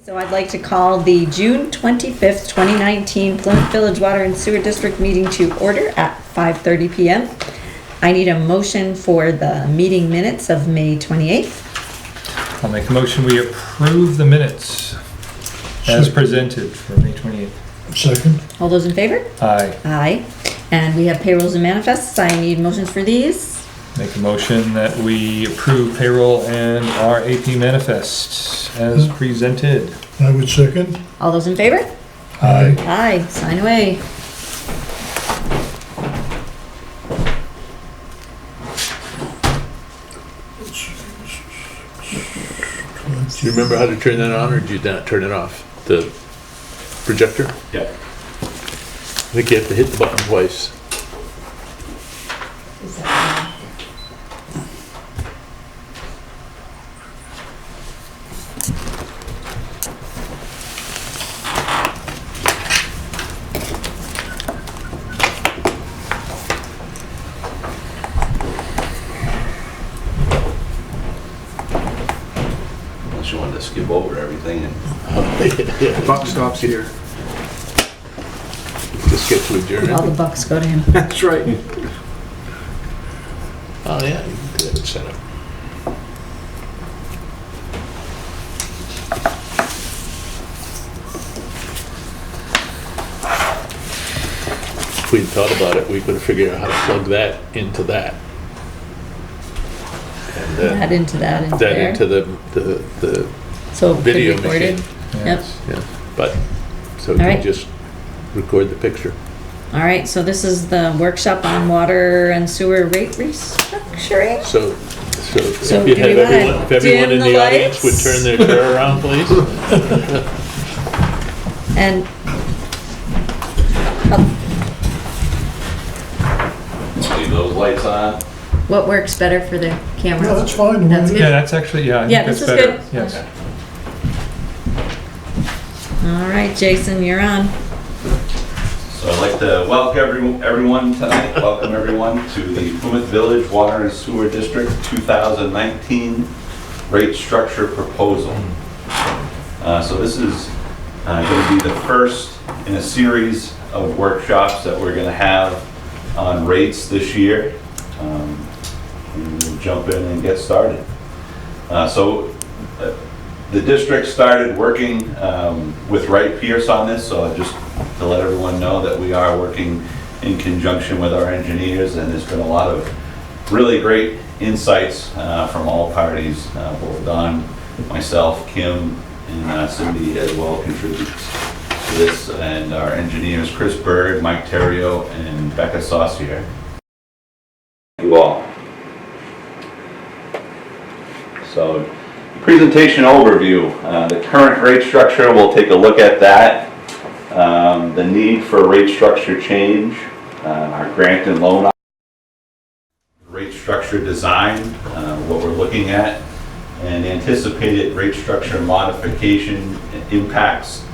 So I'd like to call the June 25th, 2019 Plymouth Village Water and Sewer District meeting to order at 5:30 p.m. I need a motion for the meeting minutes of May 28th. I'll make a motion we approve the minutes as presented for May 28th. Second. All those in favor? Aye. Aye. And we have payrolls and manifests. I need motions for these. Make a motion that we approve payroll and our AP manifest as presented. I would second. All those in favor? Aye. Aye. Sign away. Do you remember how to turn that on, or did you not turn it off? The projector? Yeah. I think you have to hit the button twice. Unless you wanted to skip over everything and Buck stops here. Just get to All adjourn. the bucks go to him. That's right. Oh, yeah, you can do that setup. If we'd thought about it, we could have figured out how to plug that into that. And That into that into that there. into the So it could be video recorded. machine. Yep. Yeah, but, so All you right. just record the picture. All right, so this is the workshop on water and sewer rate restructuring. So So if you do have we wanna everyone, if everyone dim in the the audience would lights? turn their chair around, please. And leave those lights on. what works better for the camera? Yeah, that's fine. That's Yeah, good. that's actually, yeah, I Yeah, think this that's is better. good. Yes. Okay. All right, Jason, you're on. So I'd like to welcome everyone tonight, welcome everyone to the Plymouth Village Water and Sewer District 2019 rate structure proposal. So this is going to be the first in a series of workshops that we're going to have on rates this year. And we'll jump in and get started. The district started working with Wright Pierce on this, so just to let everyone know that we are working in conjunction with our engineers, and there's been a lot of really great insights from all parties, both Don, myself, Kim, and Cindy as well contribute to this, and our engineers, Chris Bird, Mike Terrio, and Becca Saucier. Thank you all. So, presentation overview. The current rate structure, we'll take a look at that. The need for rate structure change, our grant and loan rate structure design, what we're looking at, and anticipated rate structure modification impacts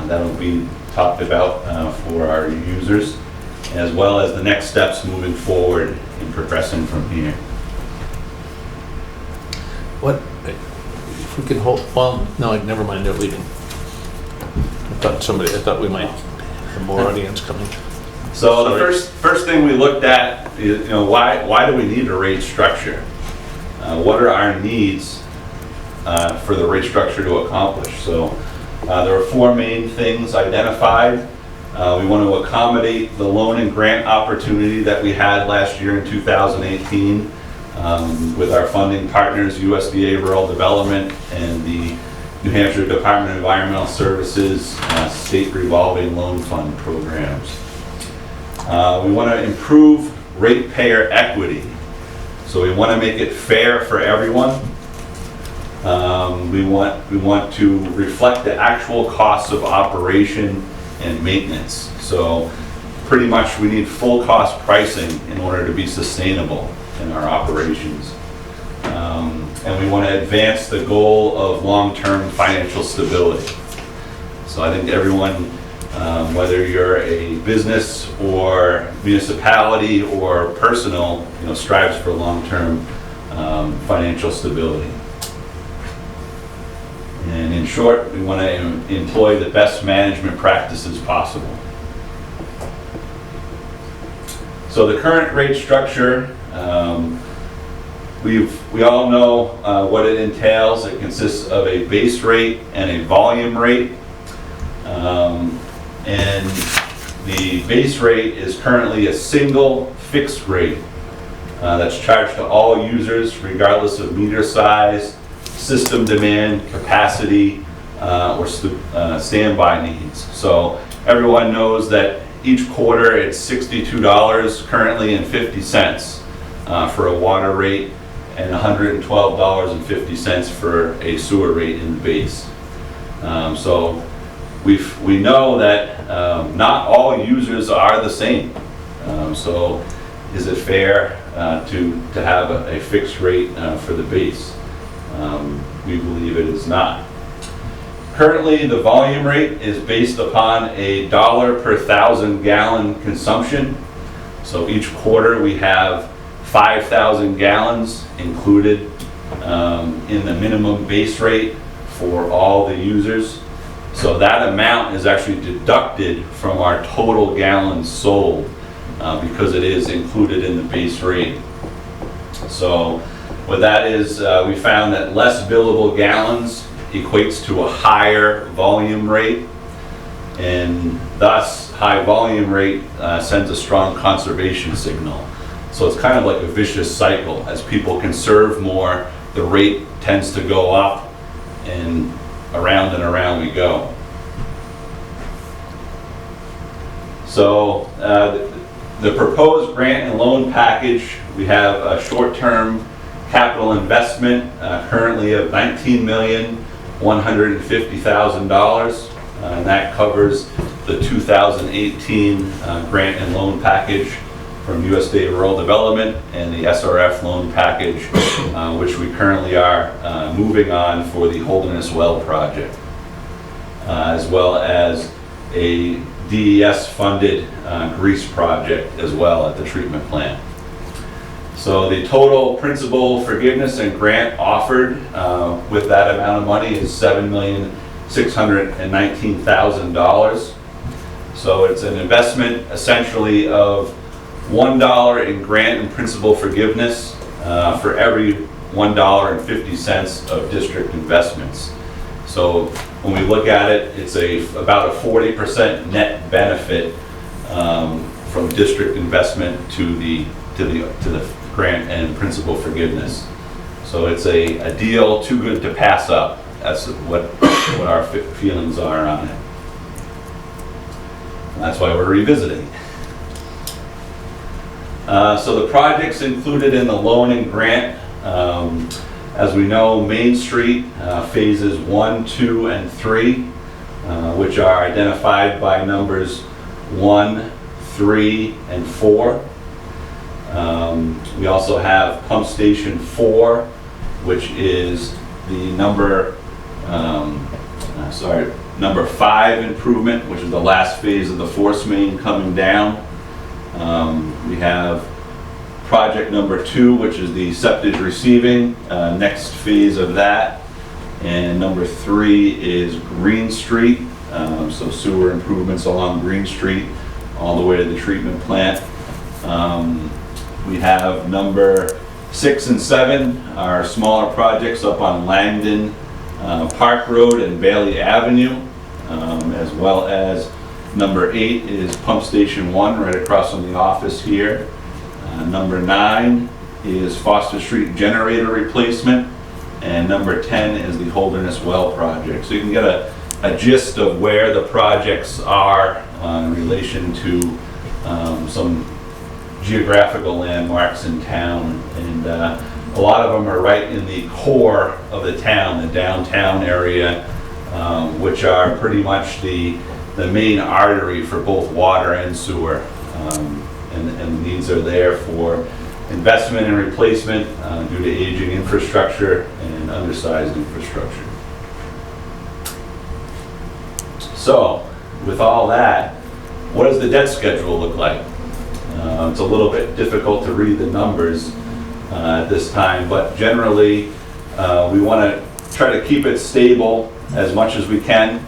that'll be talked about for our users, as well as the next steps moving forward and progressing from here. What, if we could hold, well, no, never mind, they're leaving. I thought we might have more audience coming. So the Sorry. first thing we looked at is, why do we need a rate structure? What are our needs for the rate structure to accomplish? So there are four main things identified. We want to accommodate the loan and grant opportunity that we had last year in 2018 with our funding partners, USDA Rural Development and the New Hampshire Department of Environmental Services State Revolving Loan Fund programs. We want to improve ratepayer equity. So we want to make it fair for everyone. We want to reflect the actual costs of operation and maintenance. So pretty much we need full cost pricing in order to be sustainable in our operations. And we want to advance the goal of long-term financial stability. So I think everyone, whether you're a business or municipality or personal, strives for long-term financial stability. And in short, we want to employ the best management practices possible. So the current rate structure, we all know what it entails. It consists of a base rate and a volume rate. And the base rate is currently a single fixed rate that's charged to all users regardless of meter size, system demand, capacity, or standby needs. So everyone knows that each quarter it's $62 currently and 50 cents for a water rate, and $112.50 for a sewer rate in the base. So we know that not all users are the same. So is it fair to have a fixed rate for the base? We believe it is not. Currently, the volume rate is based upon $1 per 1,000 gallon consumption. So each quarter we have 5,000 gallons included in the minimum base rate for all the users. So that amount is actually deducted from our total gallons sold because it is included in the base rate. So what that is, we found that less billable gallons equates to a higher volume rate, and thus high volume rate sends a strong conservation signal. So it's kind of like a vicious cycle. As people conserve more, the rate tends to go up, and around we go. So the proposed grant and loan package, we have a short-term capital investment currently of $19,150,000, and that covers the 2018 grant and loan package from USDA Rural Development and the SRF loan package, which we currently are moving on for the Holderness Well project, as well as a DES-funded grease project as well at the treatment plant. So the total principal forgiveness and grant offered with that amount of money is $7,619,000. So it's an investment essentially of $1 in grant and principal forgiveness for every $1.50 of district investments. So when we look at it, it's about a 40% net benefit from district investment to the grant and principal forgiveness. So it's a deal too good to pass up. That's what our feelings are on it. And that's why we're revisiting. So the projects included in the loan and grant, as we know, Main Street phases 1, 2, and 3, which are identified by numbers 1, 3, and 4. We also have Pump Station 4, which is the number 5 improvement, which is the last phase of the force main coming down. We have project number 2, which is the septage receiving, next phase of that. And number 3 is Green Street, so sewer improvements along Green Street all the way to the treatment plant. We have number 6 and 7 are smaller projects up on Langdon Park Road and Bailey Avenue, as well as number 8 is Pump Station 1 right across from the office here. Number 9 is Foster Street generator replacement, and number 10 is the Holderness Well project. So you can get a gist of where the projects are in relation to some geographical landmarks in town, and a lot of them are right in the core of the town, the downtown area, which are pretty much the main artery for both water and sewer, and the needs are there for investment and replacement due to aging infrastructure and undersized infrastructure. So with all that, what does the debt schedule look like? It's a little bit difficult to read the numbers at this time, but generally we want to try to keep it stable as much as we can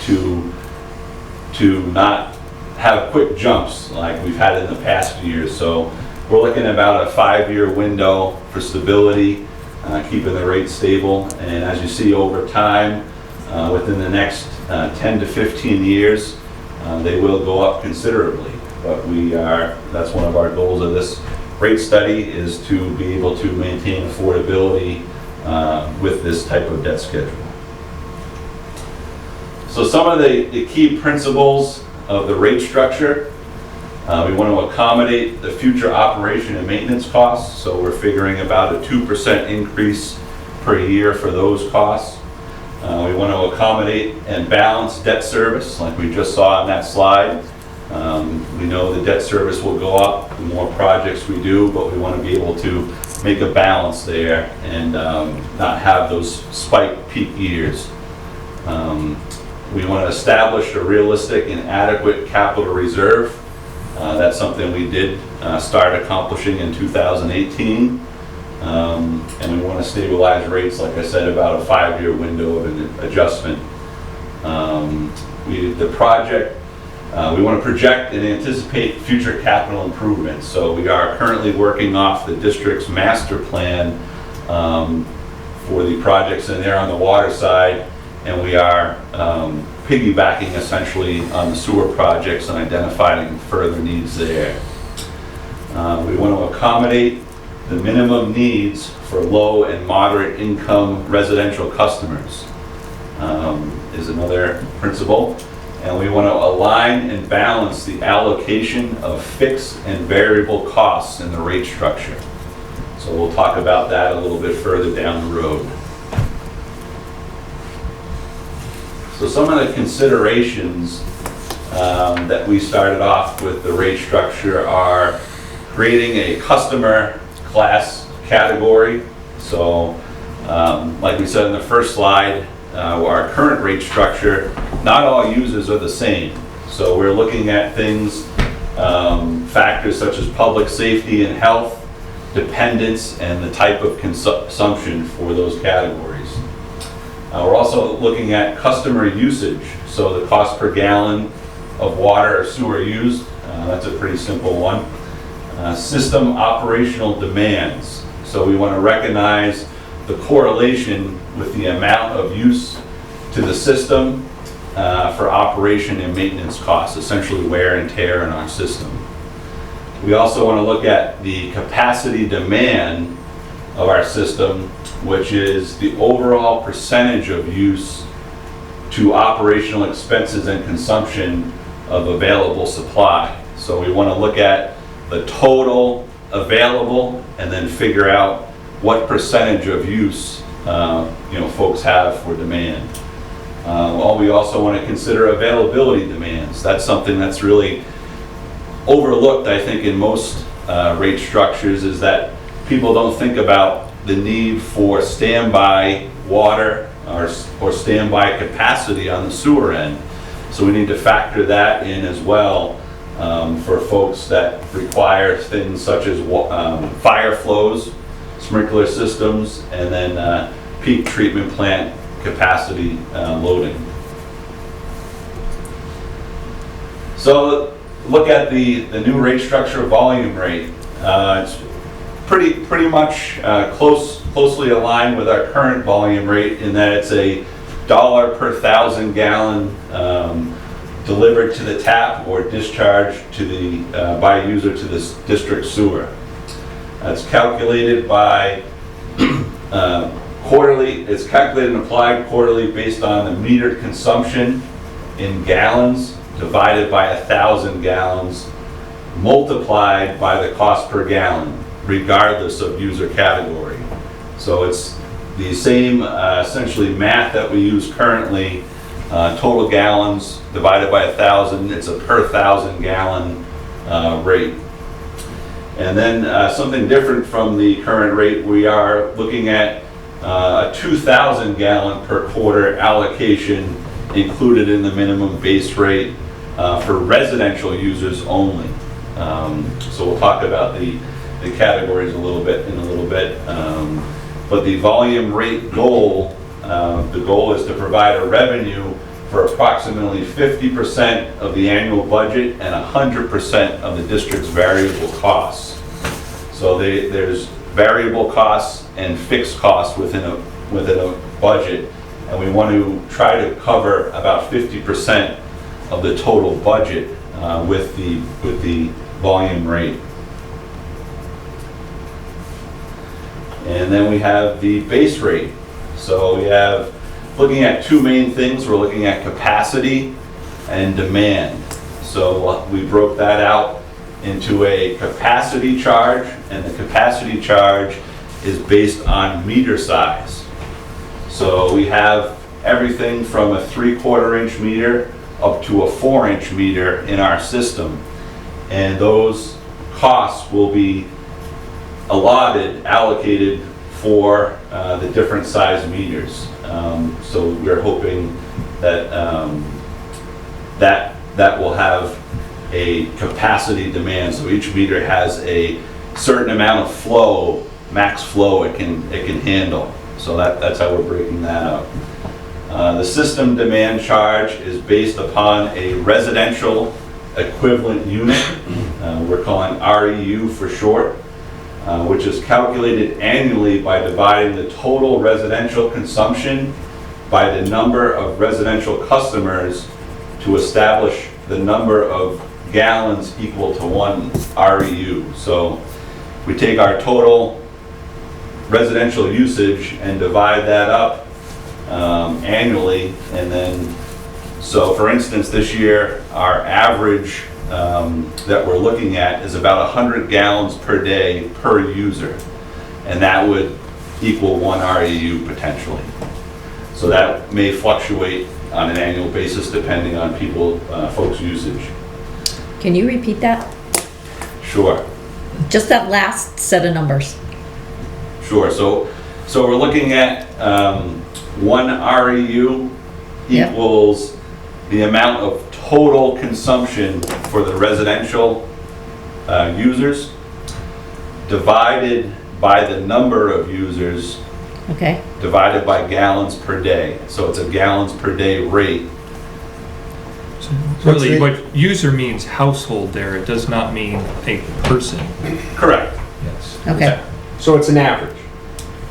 to not have quick jumps like we've had in the past years. So we're looking at about a 5-year window for stability, keeping the rate stable. And as you see over time, within the next 10 to 15 years, they will go up considerably. But that's one of our goals of this rate study, is to be able to maintain affordability with this type of debt schedule. So some of the key principles of the rate structure: we want to accommodate the future operation and maintenance costs. So we're figuring about a 2% increase per year for those costs. We want to accommodate and balance debt service, like we just saw on that slide. We know the debt service will go up the more projects we do, but we want to be able to make a balance there and not have those spike peak years. We want to establish a realistic and adequate capital reserve. That's something we did start accomplishing in 2018. And we want to stabilize rates, like I said, about a 5-year window of an adjustment. We want to project and anticipate future capital improvements. So we are currently working off the district's master plan for the projects in there on the water side, and we are piggybacking essentially on the sewer projects and identifying further needs there. We want to accommodate the minimum needs for low and moderate income residential customers, is another principle. And we want to align and balance the allocation of fixed and variable costs in the rate structure. So we'll talk about that a little bit further down the road. So some of the considerations that we started off with the rate structure are creating a customer class category. So like we said in the first slide, our current rate structure, not all users are the same. So we're looking at things, factors such as public safety and health, dependence, and the type of consumption for those categories. We're also looking at customer usage. So the cost per gallon of water or sewer used, that's a pretty simple one. System operational demands. So we want to recognize the correlation with the amount of use to the system for operation and maintenance costs, essentially wear and tear in our system. We also want to look at the capacity demand of our system, which is the overall percentage of use to operational expenses and consumption of available supply. So we want to look at the total available and then figure out what percentage of use folks have for demand. We also want to consider availability demands. That's something that's really overlooked, I think, in most rate structures, is that people don't think about the need for standby water or standby capacity on the sewer end. So we need to factor that in as well for folks that require things such as fire flows, sprinkler systems, and then peak treatment plant capacity loading. So look at the new rate structure volume rate. It's pretty much closely aligned with our current volume rate in that it's $1 per 1,000 gallon delivered to the tap or discharged to the by user to the district sewer. It's calculated by quarterly. It's calculated and applied quarterly based on the metered consumption in gallons divided by 1,000 gallons multiplied by the cost per gallon, regardless of user category. So it's the same essentially math that we use currently. Total gallons divided by 1,000. It's a per 1,000 gallon rate. And then something different from the current rate, we are looking at a 2,000 gallon per quarter allocation included in the minimum base rate for residential users only. So we'll talk about the categories in a little bit. But the volume rate goal The goal is to provide a revenue for approximately 50% of the annual budget and 100% of the district's variable costs. So there's variable costs and fixed costs within a budget, and we want to try to cover about 50% of the total budget with the volume rate. And then we have the base rate. So we have, looking at two main things, we're looking at capacity and demand. So we broke that out into a capacity charge, and the capacity charge is based on meter size. So we have everything from a 3/4 inch meter up to a 4-inch meter in our system. And those costs will be allocated for the different size meters. So we're hoping that that will have a capacity demand. So each meter has a certain amount of flow, max flow it can handle. So that's how we're breaking that up. The system demand charge is based upon a residential equivalent unit, we're calling REU for short, which is calculated annually by dividing the total residential consumption by the number of residential customers to establish the number of gallons equal to 1 REU. So we take our total residential usage and divide that up annually, and then, so for instance, this year our average that we're looking at is about 100 gallons per day per user, and that would equal 1 REU potentially. So that may fluctuate on an annual basis depending on folks' usage. Can you repeat that? Sure. Just that last set of numbers. Sure. So we're looking at 1 REU Yep. equals the amount of total consumption for the residential users divided by the number of users Okay. divided by gallons per day. So it's a gallons per day rate. So really, what user means household there, it does not mean a person. Correct. Yes. Okay. So it's an average.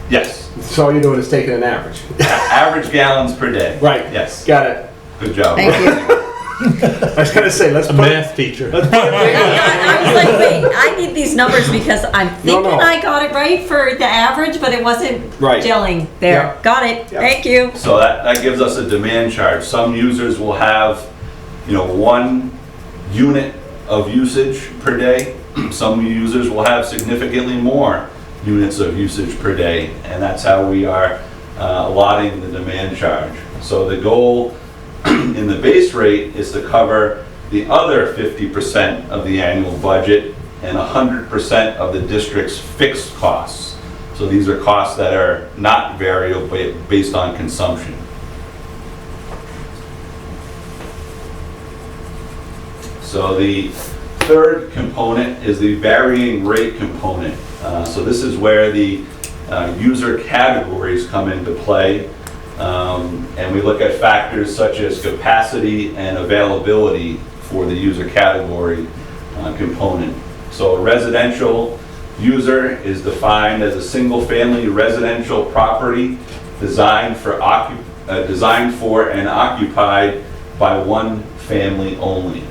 Yes. So all you're doing is taking an average. Average gallons per day. Right. Yes. Got it. Good job. Thank you. I was gonna say, let's A put it. math teacher. Let's put it I was like, wait, I need these numbers because I'm thinking no. I got it right for the average, but it wasn't Right. gelling there. Yeah. Got it. Yeah. Thank you. So that gives us a demand charge. Some users will have, 1 unit of usage per day. Some users will have significantly more units of usage per day, and that's how we are allotting the demand charge. So the goal in the base rate is to cover the other 50% of the annual budget and 100% of the district's fixed costs. So these are costs that are not variable based on consumption. So the third component is the varying rate component. So this is where the user categories come into play. And we look at factors such as capacity and availability for the user category component. So a residential user is defined as a single-family residential property designed for and occupied by one family only.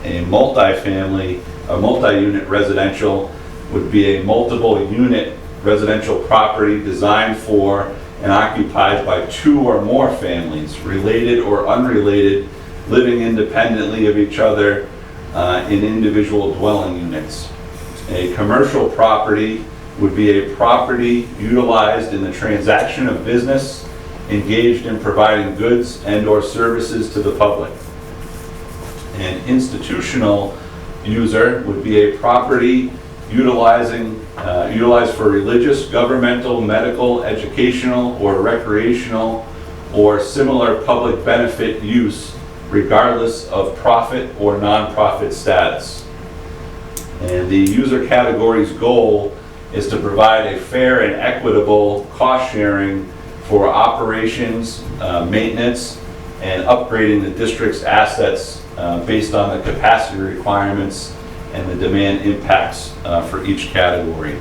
A multi-unit residential would be a multiple unit residential property designed for and occupied by 2 or more families, related or unrelated, living independently of each other in individual dwelling units. A commercial property would be a property utilized in the transaction of business, engaged in providing goods and/or services to the public. An institutional user would be a property utilized for religious, governmental, medical, educational, or recreational, or similar public benefit use, regardless of profit or nonprofit status. And the user category's goal is to provide a fair and equitable cost sharing for operations, maintenance, and upgrading the district's assets based on the capacity requirements and the demand impacts for each category.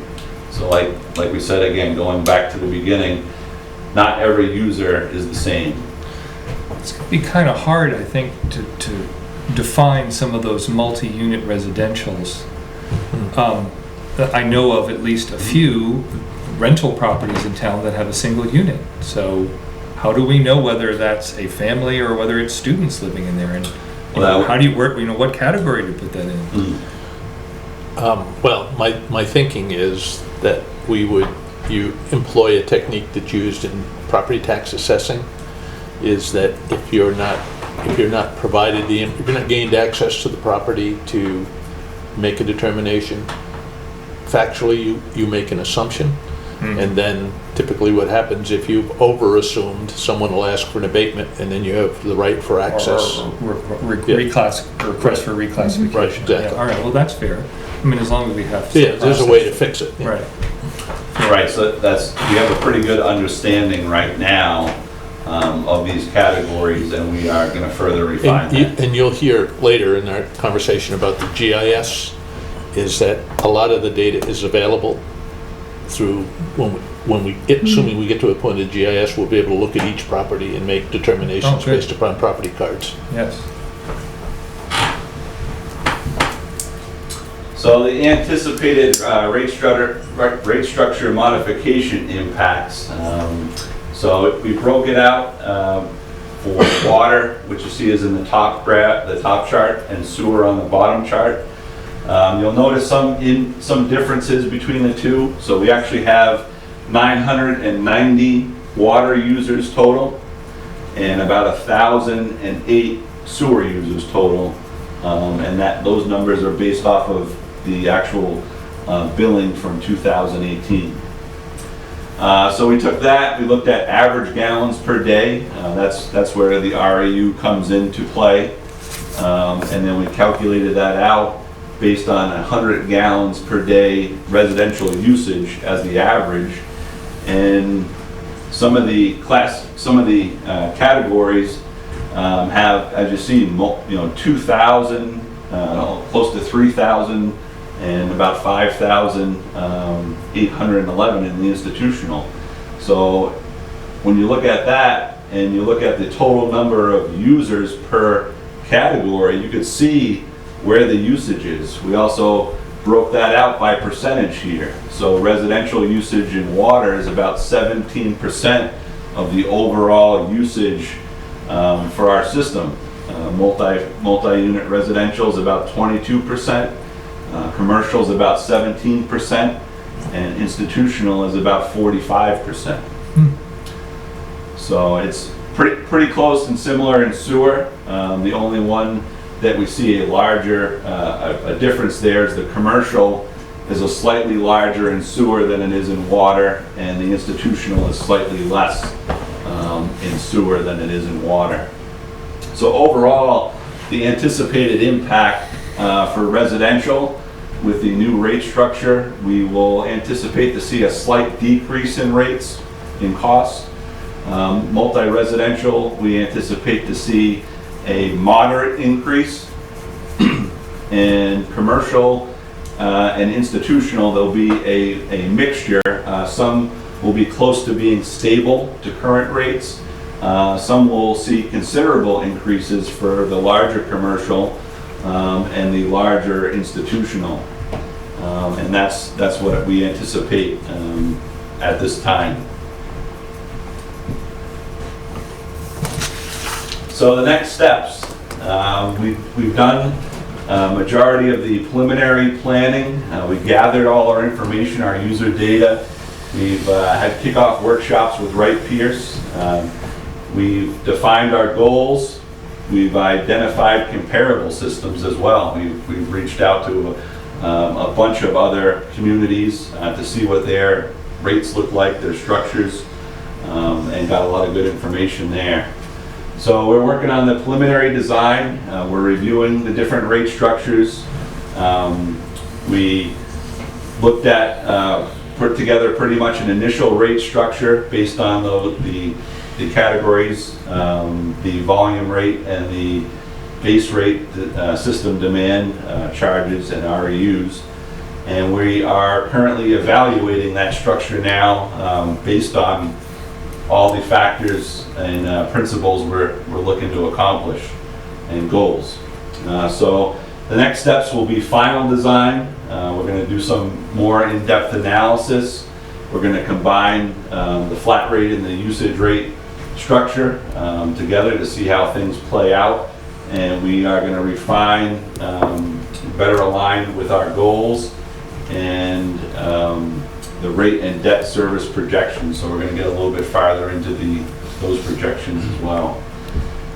So like we said, again, going back to the beginning, not every user is the same. It's gonna be kind of hard, I think, to define some of those multi-unit residentials. I know of at least a few rental properties in town that have a single unit. So how do we know whether that's a family or whether it's students living in there? And how do you work, what category to put that in? Well, my thinking is that you employ a technique that's used in property tax assessing, is that if you're not provided if you're not gained access to the property to make a determination, factually you make an assumption, and then typically what happens, if you've over-assumed, someone will ask for an abatement, and then you have the right for access. Request for reclassification. Right, exactly. Yeah, all right, well, that's fair. I mean, as long as we have. Yeah, there's a way to fix it. Yeah. Right. Right, so we have a pretty good understanding right now of these categories, and we are going to further refine that. And you'll hear later in our conversation about the GIS, is that a lot of the data is available through, assuming we get to a point of GIS, we'll be able to look at each property and make determinations good. based upon property cards. Yes. So the anticipated rate structure modification impacts. So we broke it out for water, which you see is in the top chart, and sewer on the bottom chart. You'll notice some differences between the two. So we actually have 990 water users total, and about 1,008 sewer users total, and those numbers are based off of the actual billing from 2018. So we took that, we looked at average gallons per day. That's where the RAU comes into play. And then we calculated that out based on 100 gallons per day residential usage as the average. And some of the categories have, as you see, 2,000, close to 3,000, and about 5,811 in the institutional. So when you look at that and you look at the total number of users per category, you could see where the usage is. We also broke that out by percentage here. So residential usage in water is about 17% of the overall usage for our system. Multi-unit residential is about 22%. Commercial is about 17%, and institutional is about 45%. So it's pretty close and similar in sewer. The only one that we see a larger a difference there is the commercial is a slightly larger in sewer than it is in water, and the institutional is slightly less in sewer than it is in water. So overall, the anticipated impact for residential with the new rate structure, we will anticipate to see a slight decrease in rates in costs. Multi-residential, we anticipate to see a moderate increase. And commercial and institutional, there'll be a mixture. Some will be close to being stable to current rates. Some will see considerable increases for the larger commercial and the larger institutional. And that's what we anticipate at this time. So the next steps, we've done majority of the preliminary planning. We gathered all our information, our user data. We've had kickoff workshops with Wright Pierce. We've defined our goals. We've identified comparable systems as well. We've reached out to a bunch of other communities to see what their rates look like, their structures, and got a lot of good information there. So we're working on the preliminary design. We're reviewing the different rate structures. We looked at put together pretty much an initial rate structure based on the categories, the volume rate and the base rate, system demand, charges and REUs. And we are currently evaluating that structure now based on all the factors and principles we're looking to accomplish and goals. So the next steps will be final design. We're going to do some more in-depth analysis. We're going to combine the flat rate and the usage rate structure together to see how things play out. And we are going to refine, better align with our goals and the rate and debt service projections. So we're going to get a little bit farther into those projections as well.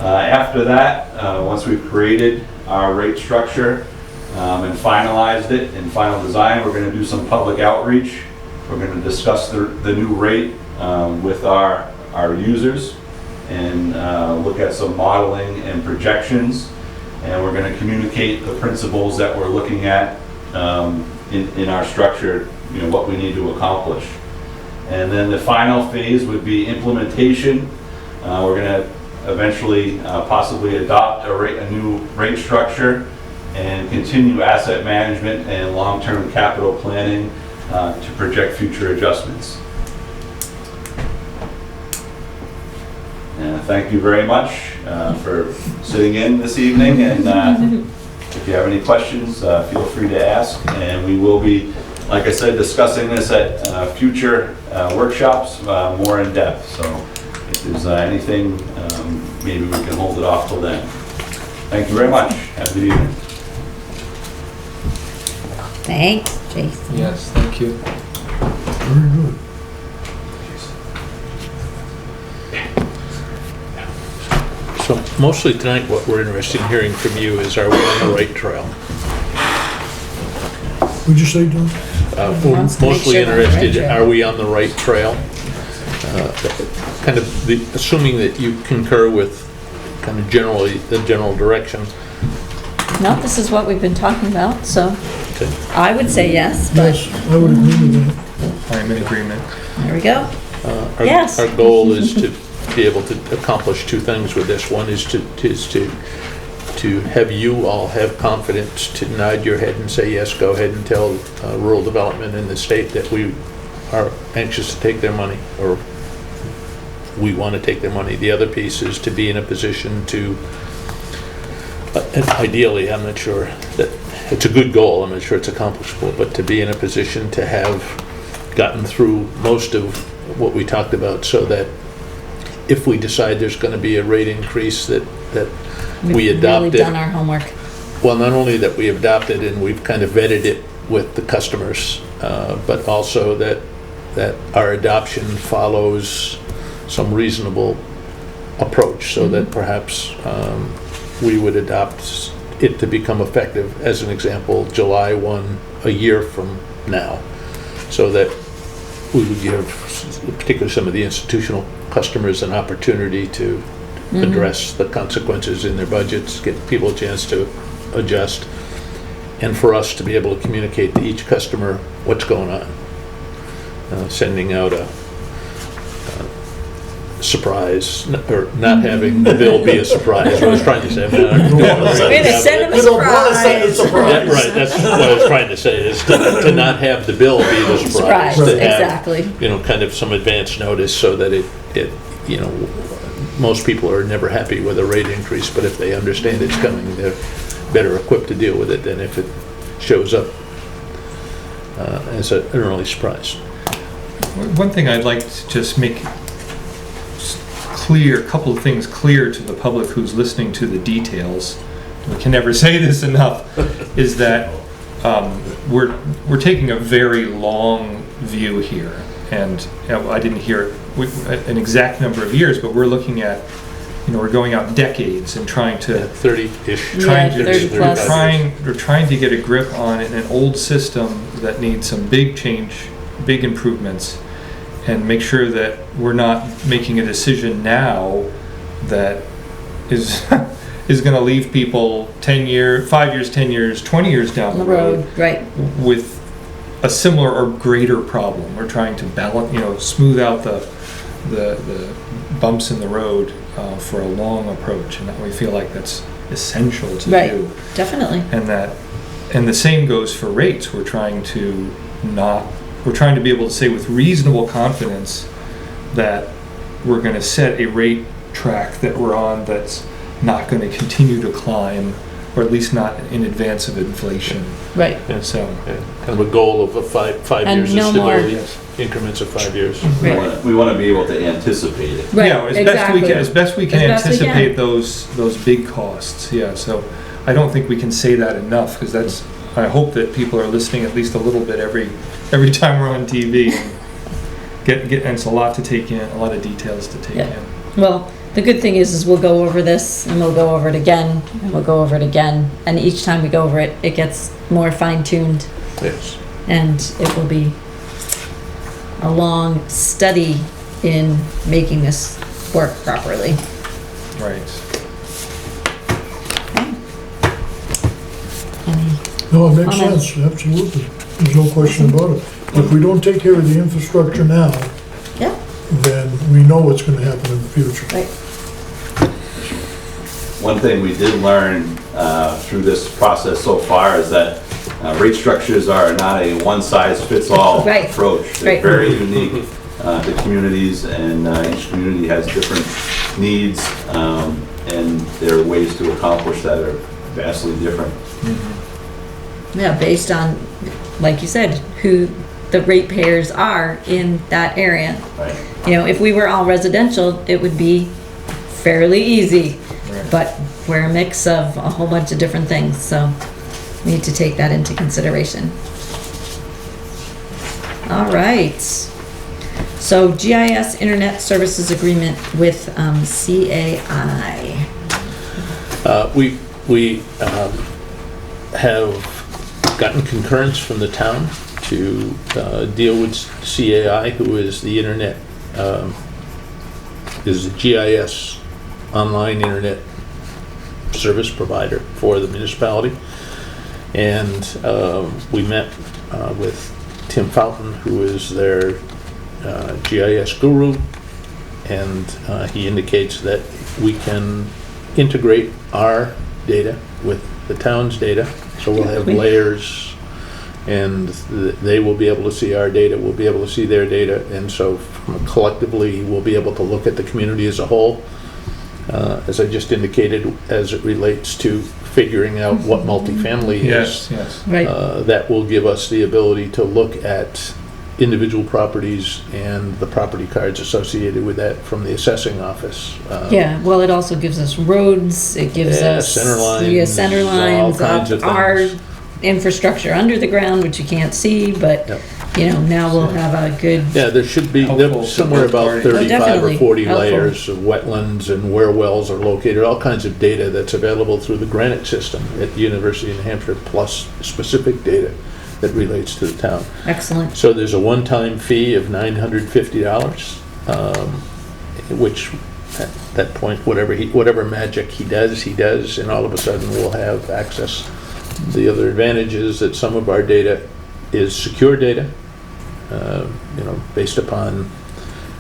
After that, once we've created our rate structure and finalized it in final design, we're going to do some public outreach. We're going to discuss the new rate with our users and look at some modeling and projections. And we're going to communicate the principles that we're looking at in our structure, what we need to accomplish. And then the final phase would be implementation. We're going to eventually possibly adopt a new rate structure and continue asset management and long-term capital planning to project future adjustments. And thank you very much for sitting in this evening, and if you have any questions, feel free to ask, and we will be, like I said, discussing this at future workshops more in depth. So if there's anything, maybe we can hold it off till then. Thank you very much. Have a good evening. Thanks, Jason. Yes, thank you. Very good. So mostly tonight, what we're interested in hearing from you is, are we on the right trail? What'd you say, Don? He We're wants to make mostly sure we're on the right interested, trail. are we on the right trail? Kind of assuming that you concur with kind of generally the general direction. No, this is what we've been talking about, so Okay. I would say yes, but Yes, I would agree with that. I'm in agreement. there we go. Our- Yes. Our goal is to be able to accomplish two things with this. One is to have you all have confidence to nod your head and say, yes, go ahead and tell rural development in the state that we are anxious to take their money, or we want to take their money. The other piece is to be in a position to, and ideally, I'm not sure that, it's a good goal, I'm not sure it's accomplishable, but to be in a position to have gotten through most of what we talked about, so that if we decide there's going to be a rate increase, that we We've adopt really it. done our homework. Well, not only that we adopted and we've kind of vetted it with the customers, but also that our adoption follows some reasonable approach, so that perhaps we would adopt it to become effective, as an example, July 1, a year from now, so that we would give particularly some of the institutional customers an opportunity to address the consequences in their budgets, give people a chance to adjust, and for us to be able to communicate to each customer what's going on. Sending out a surprise, or not having the bill be a surprise. What I was trying to say. We're gonna send them a surprise. Yeah, right, that's what I was trying to say, is to not have the bill be the surprise. Surprise, to have, exactly. kind of some advance notice, so that it most people are never happy with a rate increase, but if they understand it's coming, they're better equipped to deal with it than if it shows up as an early surprise. One thing I'd like to just make clear, a couple of things clear to the public who's listening to the details, we can never say this enough, is that we're taking a very long view here. And I didn't hear an exact number of years, but we're looking at, we're going out decades and trying to 30-ish. Yeah, 30 plus. We're trying to get a grip on an old system that needs some big change, big improvements, and make sure that we're not making a decision now that is is going to leave people 5 years, 10 years, 20 years down On the the road, right. with a similar or greater problem. We're trying to balance, smooth out the bumps in the road for a long approach, and that we feel like that's essential to Right. do. Definitely. And the same goes for rates. We're trying to be able to say with reasonable confidence that we're going to set a rate track that we're on that's not going to continue to climb, or at least not in advance of inflation. Right. And So, kind of a goal of a five And years of no more. stability, yes. increments of 5 years. Right. We want to be able to anticipate it. Right. yeah, as best we can As best we can. anticipate those big costs. Yeah, so I don't think we can say that enough, because I hope that people are listening at least a little bit every time we're on TV. And it's a lot to take in, a lot of details to take Yeah. in. Well, the good thing is we'll go over this, and we'll go over it again, and we'll go over it again, and each time we go over it, it gets more fine-tuned, Yes. and it will be a long study in making this work properly. Right. Any No, it makes Comments? sense, absolutely. There's no question about it. If we don't take care of the infrastructure now, Yeah, then we know what's gonna happen in the future. right. One thing we did learn through this process so far is that rate structures are not a one-size-fits-all Right. approach. They're Right. very unique to communities, and each community has different needs, and there are ways to accomplish that are vastly different. Yeah, based on, like you said, who the ratepayers are in that area. Right. If we were all residential, it would be fairly easy. Right. But we're a mix of a whole bunch of different things, so we need to take that into consideration. All right. So GIS Internet Services Agreement with CAI. We have gotten concurrence from the town to deal with CAI, who is the internet, is the GIS online internet service provider for the municipality. And we met with Tim Fountain, who is their GIS guru, and he indicates that we can integrate our data with the town's data, so we'll have layers, and they will be able to see our data, we'll be able to see their data, and so collectively we'll be able to look at the community as a whole. As I just indicated, as it relates to figuring out what multifamily is. Yes. Right. That will give us the ability to look at individual properties and the property cards associated with that from the assessing office. Yeah, well, it also gives us roads, it gives Yeah, us. center lines, Yeah, center all lines kinds of our things. infrastructure under the ground, which you can't see, but, Yep. now we'll have a good, Yeah, there should be Helpful to somewhere both about parties. 35 or definitely 40 helpful. layers of wetlands and where wells are located, all kinds of data that's available through the Granite system at the University of New Hampshire, plus specific data that relates to the town. excellent. So there's a one-time fee of $950, which at that point, whatever magic he does, and all of a sudden we'll have access. The other advantage is that some of our data is secure data, based upon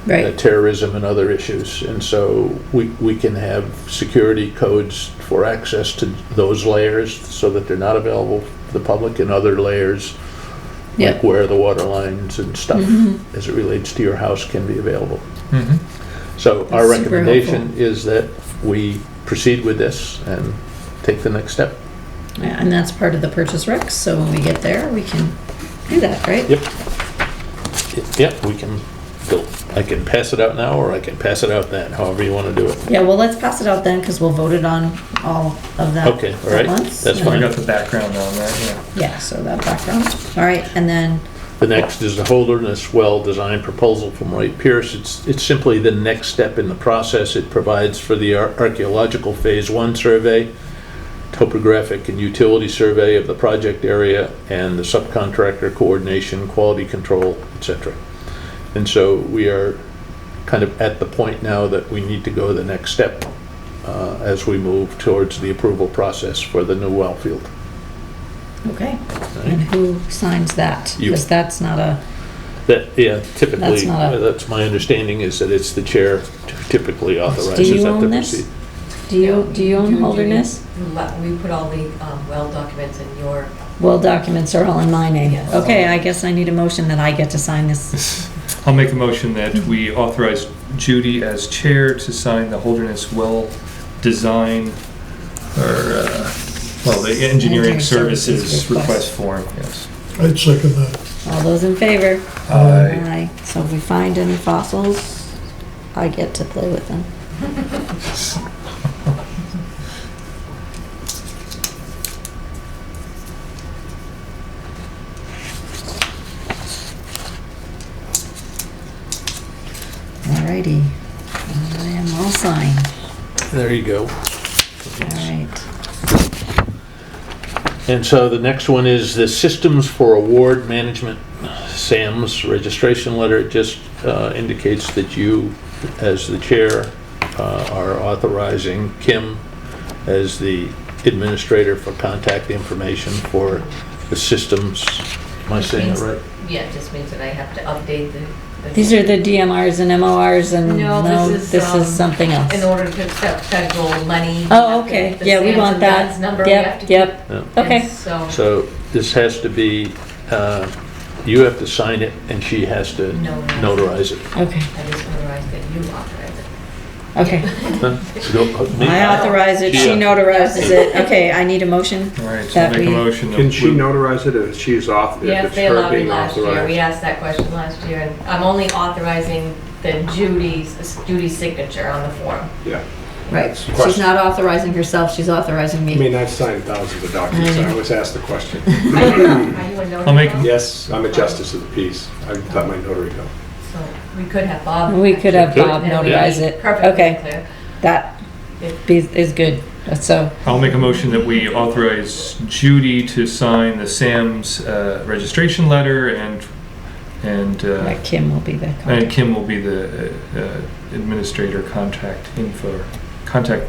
Right, terrorism and other issues. And so we can have security codes for access to those layers so that they're not available to the public, and other layers, yeah, like where the water lines and stuff Mhm. as it relates to your house can be available. Mhm. So our That's super recommendation is that we proceed with this and take the next step. Yeah, and that's part of the purchase recs, so when we get there, we can do that, right? Yep. Yep, we can go. I can pass it out now, or I can pass it out then, however you want to do it. Yeah, well, let's pass it out then, because we'll vote it on all of that Okay, all at right, once. that's I fine. got the background on that, yeah. Yeah, so that background, all right, and then, The next is the Holderness Well Design Proposal from Wright Pierce. It's simply the next step in the process. It provides for the archaeological Phase 1 survey, topographic and utility survey of the project area, and the subcontractor coordination, quality control, etc. And so we are kind of at the point now that we need to go the next step as we move towards the approval process for the new well field. Okay, and who signs that? You. Because that's not a, Yeah, typically, That's not a- that's my understanding, is that it's the chair who typically authorizes do you that to own this? proceed. Do you own Holderness? We put all the well documents in your, Well, documents are all in my name. Yes. Okay, I guess I need a motion that I get to sign this. I'll make a motion that we authorize Judy as chair to sign the Holderness well design, or, well, the engineering Engineering services services request form, yes. I'd second that. All those in favor? Aye. So if we find any fossils, I get to play with them. Alrighty, I am all signed. There you go. Alright, And so the next one is the Systems for Award Management, SAM's registration letter. It just indicates that you, as the chair, are authorizing Kim as the administrator for contact information for the systems. Am I saying it right? yeah, it just means that I have to update the. these are the DMRs and MORs and No, this is, something else. In order to accept federal money. Oh, okay, the yeah, we Sam's want and that. Dunn's number we have to Yep, keep. yep, Yeah. okay. And So, So this has to be, you have to sign it and she has to Notarize. notarize it. Okay, I just notarized that you authorize it. okay. Huh? Me? I authorize it, she Yeah. notarizes it. Okay, I need a motion. All right, so That I'll make a we- motion. that Can she we- notarize it if she's off, if Yes, it's they her allowed me being last year. We authorized? asked that question last year, and I'm only authorizing the Judy's signature on the form. Yeah. Right, she's Question. not authorizing herself, she's authorizing I me. mean, I've signed thousands of documents, I always ask the question. Are you a notary? I'll make- Bob? Yes, I'm a justice of the peace. I got my notary go. So we could have Bob. We could have Good. Bob That would be notarize it. Perfectly Okay, clear. that is good, so, I'll make a motion that we authorize Judy to sign the SAM's registration letter, and that Kim will be the contact. Kim will be the administrator contact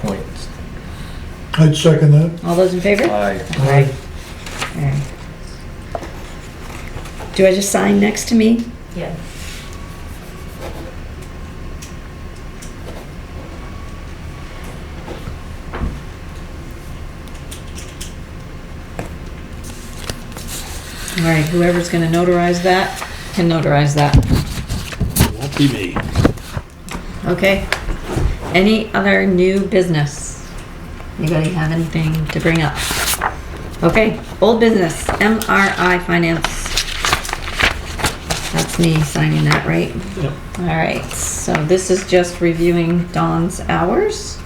point. I'd second that. All those in favor? Aye. Alright. Alright. Do I just sign next to me? Yeah. Alright, whoever's gonna notarize that, can notarize that. Won't be me. Okay. Any other new business? Anybody have anything to bring up? Okay, old business, MRI Finance. That's me signing that, right? Yep. Alright, so this is just reviewing Dawn's hours,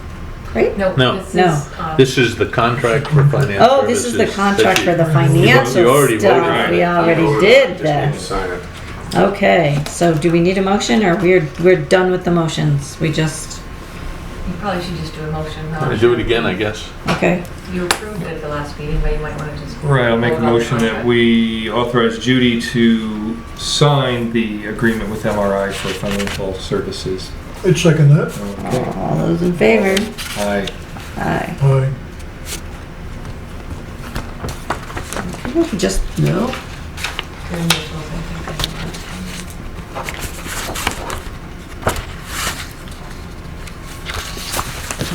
right? No, No. this No. is, This is the contract for financial Oh, this is the services contract that for you- the You financial already voted stuff. on We it. already Just did need to that. sign it. Okay, so do we need a motion or we're done with the motions? We just, you probably should just do a motion. Want to do it again, I guess? okay. You approved it the last meeting, but you might want to just. Right, I'll make a vote on the motion that contract. we authorize Judy to sign the agreement with MRI for financial services. I'd second that. Okay. All those in favor? Aye. Aye. Aye. Just, no.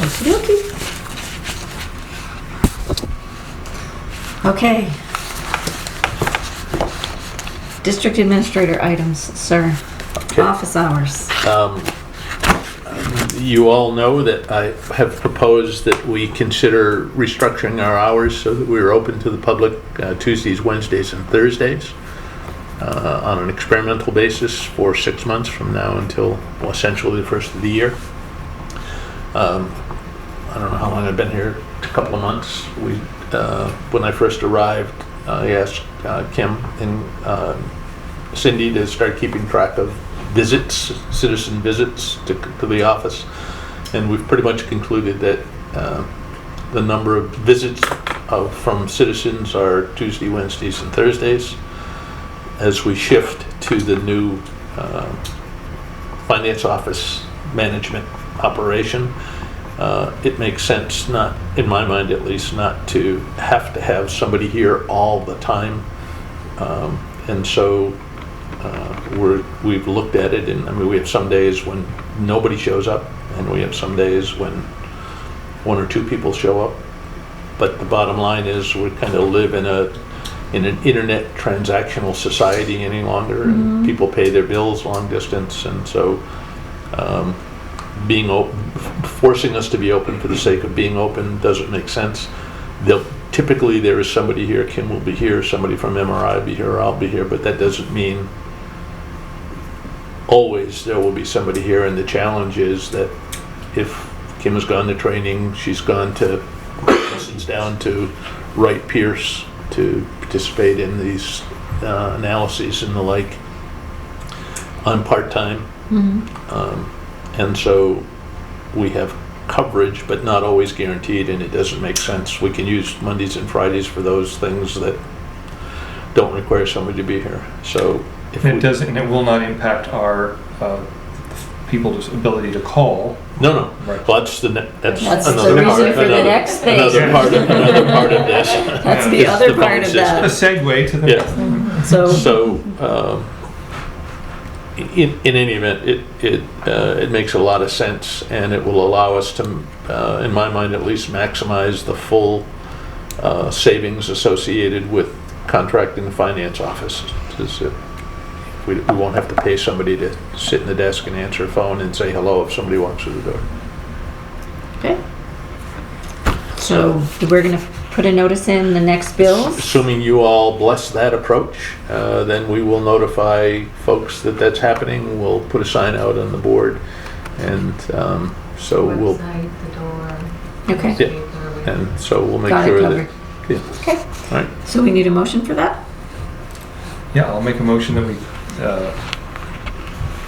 Okey-dokey. Okay. District administrator items, sir. Okay. Office hours. You all know that I have proposed that we consider restructuring our hours so that we're open to the public Tuesdays, Wednesdays, and Thursdays on an experimental basis for 6 months from now until essentially the first of the year. I don't know how long I've been here, a couple of months. When I first arrived, I asked Kim and Cindy to start keeping track of visits, citizen visits to the office. And we've pretty much concluded that the number of visits from citizens are Tuesday, Wednesdays, and Thursdays. As we shift to the new finance office management operation, it makes sense, not, in my mind at least, not to have somebody here all the time. And so we've looked at it, and I mean, we have some days when nobody shows up, and we have some days when one or two people show up. But the bottom line is we kind of live in an internet transactional society any longer, and people pay their bills long distance, and so forcing us to be open for the sake of being open doesn't make sense. Typically there is somebody here, Kim will be here, somebody from MRI will be here, or I'll be here, but that doesn't mean always there will be somebody here, and the challenge is that if Kim has gone to training, she's gone to lessons down to Wright Pierce to participate in these analyses and the like. I'm part-time, and so we have coverage, but not always guaranteed, and it doesn't make sense. We can use Mondays and Fridays for those things that don't require somebody to be here. So if And it doesn't, and it will not impact our people's ability to call. No. Right. Well, that's That's another the part. reason for the next thing. Another part of this. That's the It's other the part phone of A that. segue to the Yeah. next thing. So, In any event, it makes a lot of sense, and it will allow us to, in my mind at least, maximize the full savings associated with contracting the finance office. We won't have to pay somebody to sit in the desk and answer a phone and say hello if somebody walks through the door. okay. So we're gonna put a notice in the next bills. Assuming you all bless that approach, then we will notify folks that that's happening. We'll put a sign out on the board, and so we'll, Website, the door. Okay. Yeah. newspaper, and so we'll make Got it sure covered. that, yeah, Okay. all right. So we need a motion for that? Yeah, I'll make a motion that we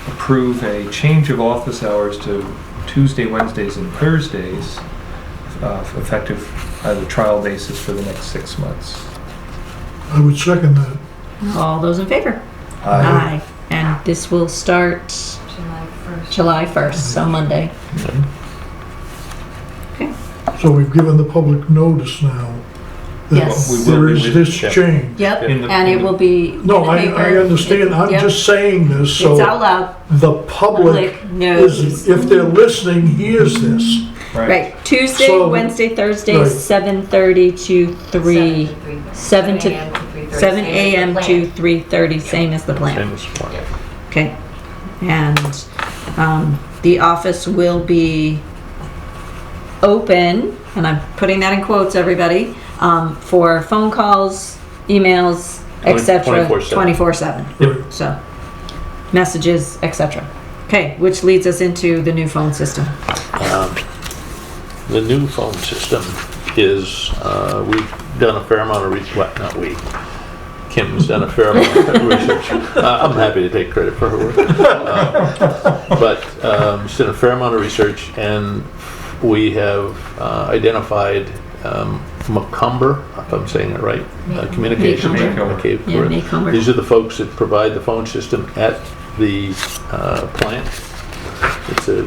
approve a change of office hours to Tuesday, Wednesdays, and Thursdays, effective as a trial basis for the next 6 months. I would second that. All those in favor? Aye. And this will start July 1st. July 1st, so Monday. Okay. So we've given the public notice now Yes. that We will there is be this yeah. change. Yep, In the- and it will be in No, the I paper. understand, I'm Yep. just saying this It's so out loud. the public Public knows. is, if they're listening, hears this. Right, Tuesday, So- Wednesday, Thursday, Right. 7:30 to 3, 7 to 3:30. 7 a.m. to 3:30, same as the plan. Same as one. Okay, and the office will be open, and I'm putting that in quotes, everybody, for phone calls, emails, etc. 24/7. 24/7. Right. So, messages, etc. Okay, which leads us into the new phone system. The new phone system is, we've done a fair amount of not we, Kim's done a fair amount of research. I'm happy to take credit for her work. But she's done a fair amount of research, and we have identified Macomber, if I'm saying it right, Communications. Maycomber. Okay, Yeah, Maycomber. These are the folks that provide the phone system at the plant. It's a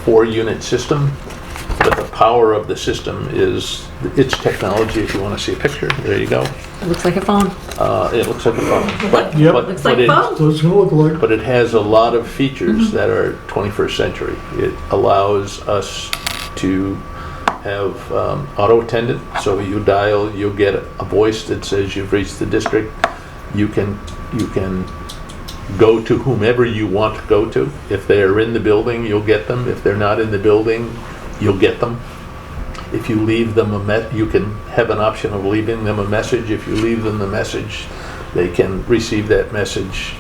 4-unit system, but the power of the system is its technology. If you want to see a picture, there you go. It looks like a phone. It looks like a phone. But, Yep. but, Looks but like it, phone. So it's gonna look like, but it has a lot of features that are 21st century. It allows us to have auto attendant, so you dial, you'll get a voice that says you've reached the district. You can go to whomever you want to go to. If they're in the building, you'll get them. If they're not in the building, you'll get them. If you leave them you can have an option of leaving them a message. If you leave them the message, they can receive that message.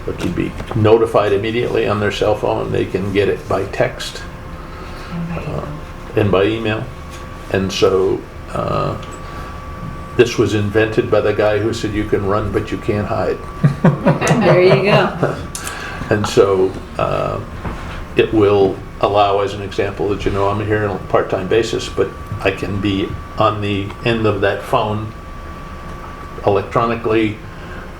It can be notified immediately on their cell phone. They can get it by text and by email. And so this was invented by the guy who said you can run but you can't hide. There you go. And so it will allow, as an example, that I'm here on a part-time basis, but I can be on the end of that phone electronically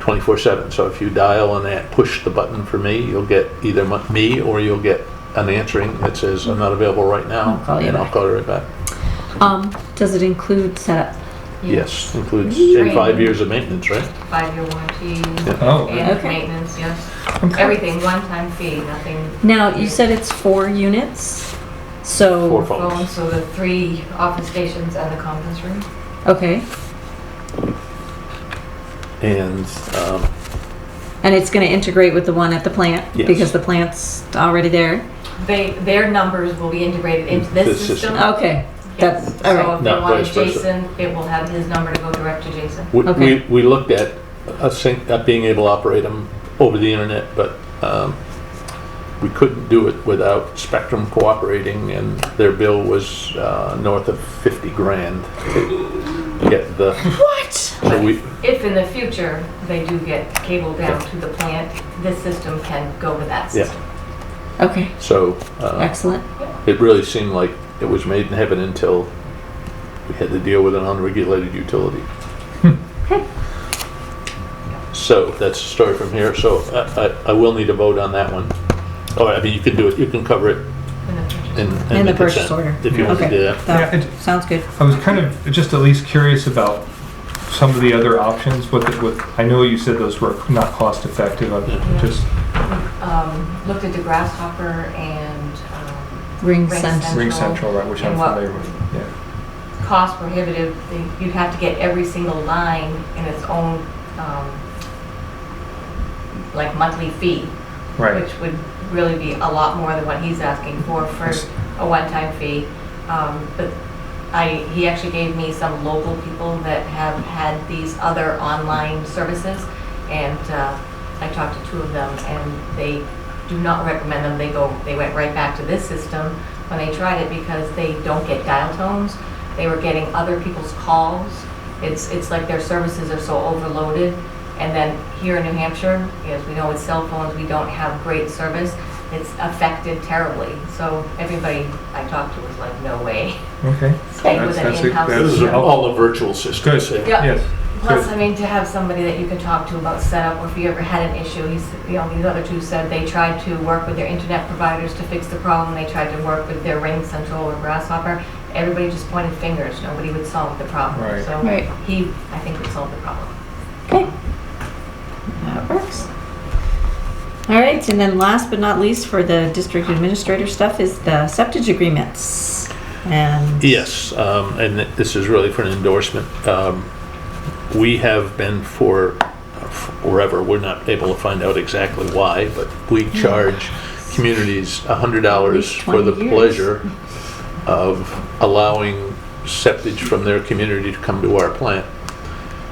24/7. So if you dial and push the button for me, you'll get either me or you'll get unanswering, it says, I'm not available right now. I'll call you And I'll back. call her right back. Does it include setup? Yes, includes, Training. and 5 years of maintenance, right? 5-year warranty Oh, and Okay. maintenance, yes. Okay. Everything, one-time fee, nothing. Now, you said it's 4 units, so... 4 Phones, phones. so the 3 office stations and the conference room. Okay, And, and it's gonna integrate with the one at the plant? Yes. Because the plant's already there? Their numbers will be integrated into this This system. system. Okay, Yes. that's, all So right. if they Not wanted vice versa. Jason, it will have his number to go direct to Jason. Okay. we looked at being able to operate them over the internet, but we couldn't do it without Spectrum cooperating, and their bill was north of 50 grand to get the, What? so we, If in the future, they do get cable down to the plant, this system can go to that Yeah. system. Okay, so excellent. it really seemed like it was made in heaven until we had to deal with an unregulated utility. Okay. So that's the story from here. So I will need a vote on that one. Oh, I mean, you can do it, you can cover it In the future. in In the the purchase consent, order. if you want to Okay. do that. That Yeah, sounds good. I was kind of just at least curious about some of the other options. I know you said those were not cost effective. I'm just Looked at the Grasshopper and Ring Ring sense. sense. Ring Central, right, which I'm And what- familiar with. Yeah. cost prohibitive. You'd have to get every single line in its own, like monthly fee, Right. which would really be a lot more than what he's asking for a one-time fee. But he actually gave me some local people that have had these other online services, and I talked to 2 of them, and they do not recommend them. They went right back to this system when they tried it because they don't get dial tones. They were getting other people's calls. It's like their services are so overloaded. And then here in New Hampshire, as we know with cell phones, we don't have great service. It's affected terribly. So everybody I talked to was like, no way. Okay. Stay with an in-house that's This is system. all the virtual systems. Good. Yeah. Yes. Plus, Good. I mean, to have somebody that you can talk to about setup, or if you ever had an issue, these other 2 said they tried to work with their internet providers to fix the problem. They tried to work with their Ring Central or Grasshopper. Everybody just pointed fingers. Nobody would solve the problem. Right. So Right. he, I think, would solve the problem. Okay. That works. All right, and then last but not least for the district administrator stuff is the septage agreements. And Yes, and this is really for an endorsement. We have been forever, we're not able to find out exactly why, but we charge communities $100 for the 20 years. pleasure of allowing septage from their community to come to our plant,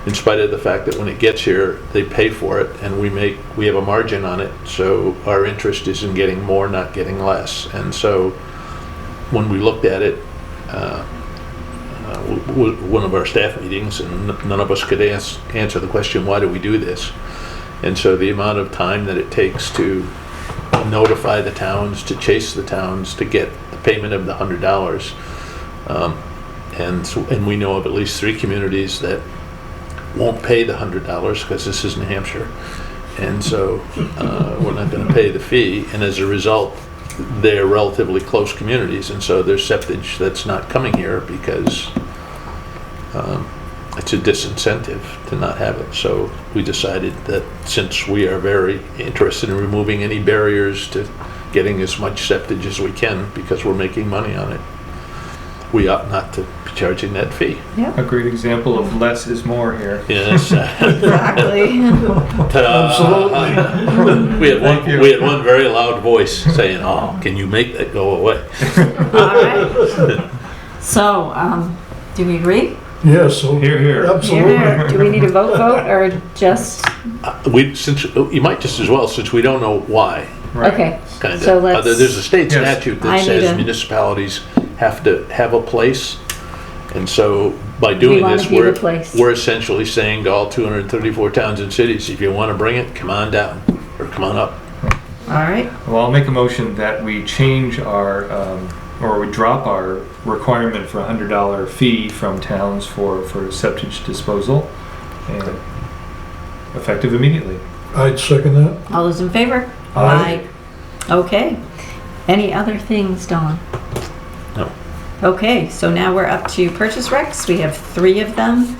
in spite of the fact that when it gets here, they pay for it, and we have a margin on it, so our interest is in getting more, not getting less. And so when we looked at it, one of our staff meetings, and none of us could answer the question, why do we do this? And so the amount of time that it takes to notify the towns, to chase the towns, to get the payment of the $100, and we know of at least 3 communities that won't pay the $100 because this is New Hampshire, and so we're not going to pay the fee, and as a result, they're relatively close communities, and so there's septage that's not coming here because it's a disincentive to not have it. So we decided that since we are very interested in removing any barriers to getting as much septage as we can because we're making money on it, we ought not to be charging that fee. A great example of less is more here. Yes. exactly. Absolutely. We had one very loud voice saying, "Oh, can you make that go away?" All right. So, do we agree? Yes, so. Here, here. Absolutely. Here. Do we need a vote or just, Since you might just as well, since we don't know why. Right. okay. Kind So of. let's- There's a state Yes. statute I that need says a- municipalities have to have a place, and so by We doing wanna this, be the place. we're essentially saying to all 234 towns and cities, if you want to bring it, come on down or come on up. All right. Well, I'll make a motion that we change our, or we drop our requirement for $100 fee from towns for septage disposal, and effective immediately. I'd second that. All those in favor? Aye. Okay. Any other things, Dawn? No. Okay, so now we're up to purchase recs. We have 3 of them.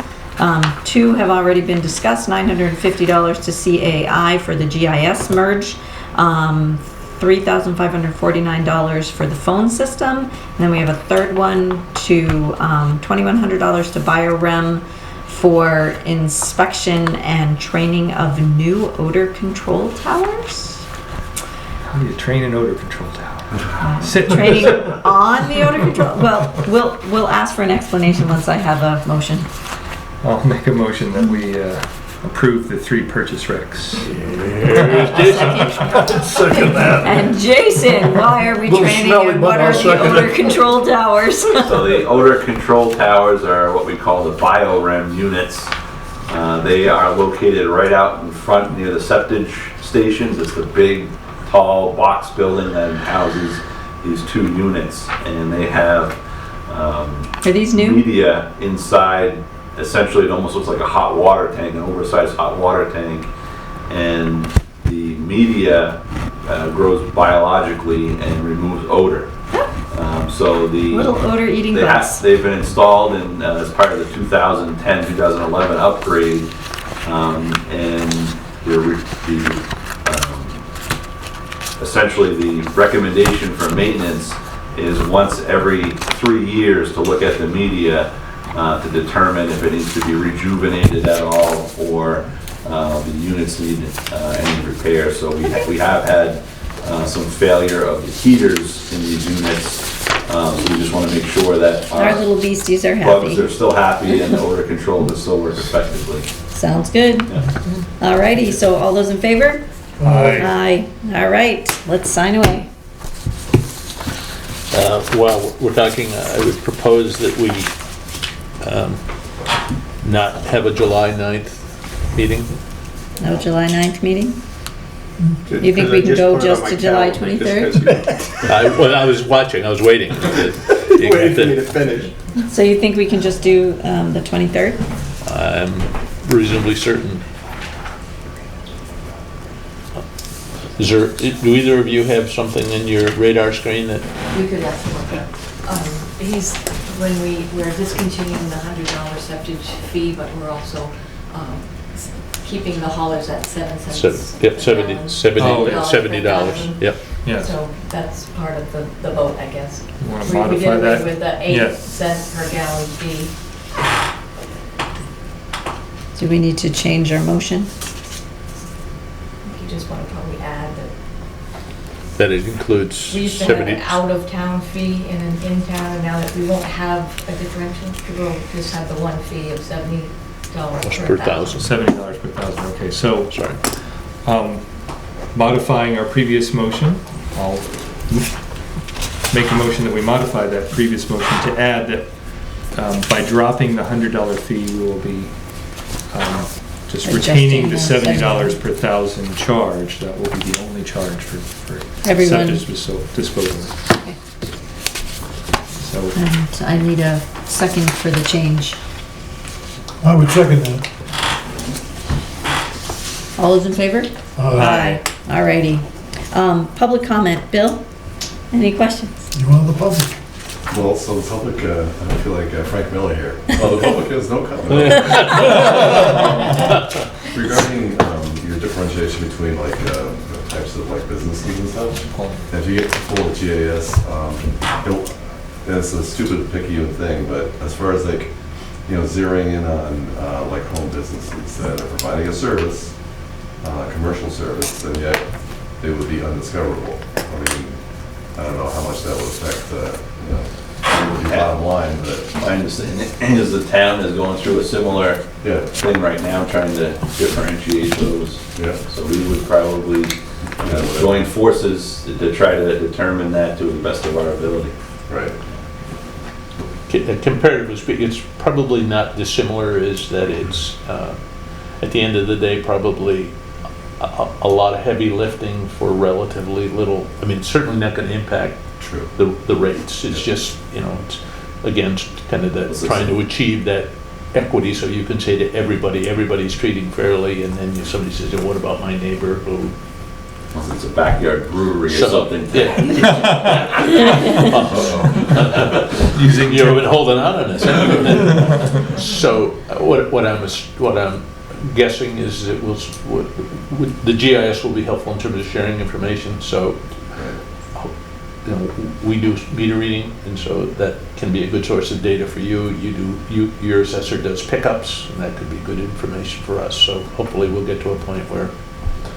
2 have already been discussed, $950 to CAI for the GIS merge, $3,549 for the phone system, and then we have a third one to $2,100 to BioRem for inspection and training of new odor control towers. I need to train an odor control tower. Sit. Training on the odor control. Well, we'll ask for an explanation once I have a motion. I'll make a motion that we approve the 3 purchase recs. Second that. And Jason, why are we Little training smelly, and but what I'll are the second odor it. control towers? So the odor control towers are what we call the BioRem units. They are located right out in front near the septic stations. It's the big, tall box building that houses these 2 units, and they have Are these new? media inside. Essentially, it almost looks like a hot water tank, an oversized hot water tank, and the media grows biologically and removes odor. So the Little odor eating bugs. they've been installed in, as part of the 2010-2011 upgrade, and essentially the recommendation for maintenance is once every 3 years to look at the media to determine if it needs to be rejuvenated at all, or the units need any repair. So we have had some failure of the heaters in these units. So we just want to make sure that Our little beasties are bugs happy. are still happy and the odor control will still work effectively. Sounds good. Alrighty, so all those in favor? Aye. Aye. All right, let's sign away. While we're talking, I would propose that we not have a July 9th meeting. No July 9th meeting? Because You think I we can just go put it on just my to July calendar, 23rd? just 'cause Well, I was watching, I was waiting. you waited for me to finish. So you think we can just do the 23rd? I'm reasonably certain. Is there, do either of you have something in your radar screen that, We could ask him about that. We're discontinuing the $100 septic fee, but we're also keeping the haulers at 7 cents. yep, $70, Oh. $70, yep. Yes. So that's part of the vote, I guess. You want to We modify did away that? with the 8 Yes. cent per gallon fee. Do we need to change our motion? You just want to probably add that That it includes we used to have 70, an out-of-town fee and an in-town, and now that we won't have a differential, we'll just have the one fee of $70 per thousand. $70 per thousand, okay. So Sorry. modifying our previous motion, I'll make a motion that we modify that previous motion to add that by dropping the $100 fee, we will be just retaining the Adjusting the $70 per thousand charge. That will be the only charge for Everyone. septic disposal. Okay. So, And I need a second for the change. I would second that. All those in favor? Aye. Alrighty. Public comment. Bill, any questions? You are the public. Well, so the public, I feel like Frank Miller here. Oh, the public has no comment. Regarding your differentiation between like the types of like businesses and stuff, and if you get full GIS, it's a stupid picky thing, but as far as like, zeroing in on like home businesses that are providing a service, commercial service, and yet they would be undiscoverable. I mean, I don't know how much that would affect the bottom line, but My understanding is the town is going through a similar yeah, thing right now, trying to differentiate those. yeah. So we would probably join forces to try to determine that to the best of our ability. Right. Comparatively speaking, it's probably not dissimilar, is that it's, at the end of the day, probably a lot of heavy lifting for relatively little. I mean, it's certainly not going to impact True. the rates. It's just, it's, again, kind of trying to achieve that equity, so you can say to everybody's treating fairly, and then somebody says, what about my neighbor who Unless it's a backyard brewery or So, something. yeah. Using You've been holding out on us, haven't you? So, what I'm guessing is it will, the GIS will be helpful in terms of sharing information, so, you know, we do meter reading, and so that can be a good source of data for you. Your assessor does pickups, and that could be good information for us, so hopefully we'll get to a point where,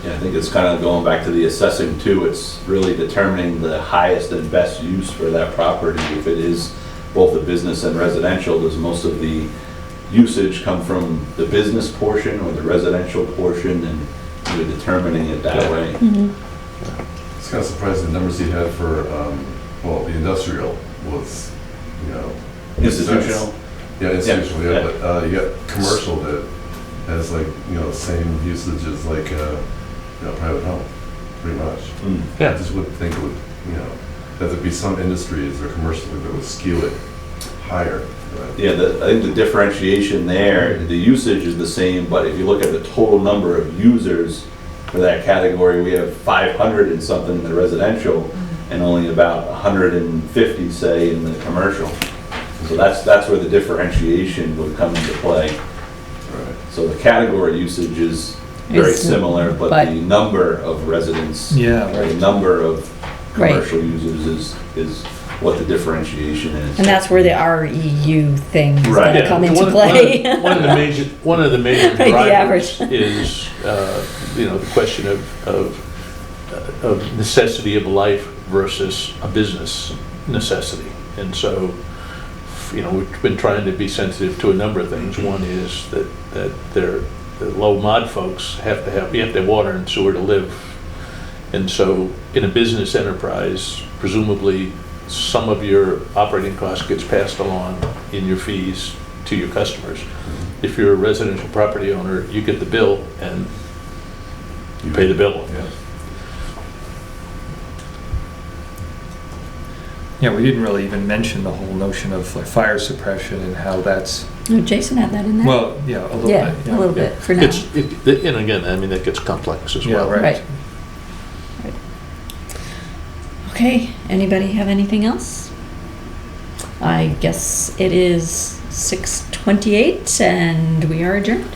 Yeah, I think it's kind of going back to the assessing too. It's really determining the highest and best use for that property. If it is both a business and residential, does most of the usage come from the business portion or the residential portion, and really determining it that way. It's kind of surprising, the numbers you had for, well, the industrial was, you know. Institutional. Yeah, institutional, Yeah. yeah, but you got commercial that has like, you know, same usage as like, you know, private home, pretty much. I yeah. just would think it would, you know, that there'd be some industries or commercial that would skew it higher. Right? Yeah, I think the differentiation there, the usage is the same, but if you look at the total number of users for that category, we have 500 and something in the residential and only about 150, say, in the commercial. So that's where the differentiation would come into play. Right. So the category usage is very Is- similar, but but- the number of residents, Yeah, or the right. number of Right. commercial users is what the differentiation is. And that's where the REU thing is Right. gonna come into One play. of the major Right, the drivers average. is, you know, the question of necessity of life versus a business necessity. And so, you know, we've been trying to be sensitive to a number of things. One is that the low mod folks you have to have water and sewer to live. And so in a business enterprise, presumably some of your operating cost gets passed along in your fees to your customers. If you're a residential property owner, you get the bill and you pay the bill. Yeah. Yeah, we didn't really even mention the whole notion of like fire suppression and how that's, No, Jason had that in there. well, yeah, a little Yeah, bit. a little bit for now. And again, I mean, that gets complex as Yeah, well. right. Right. Okay, anybody have anything else? I guess it is 6:28 and we are adjourned.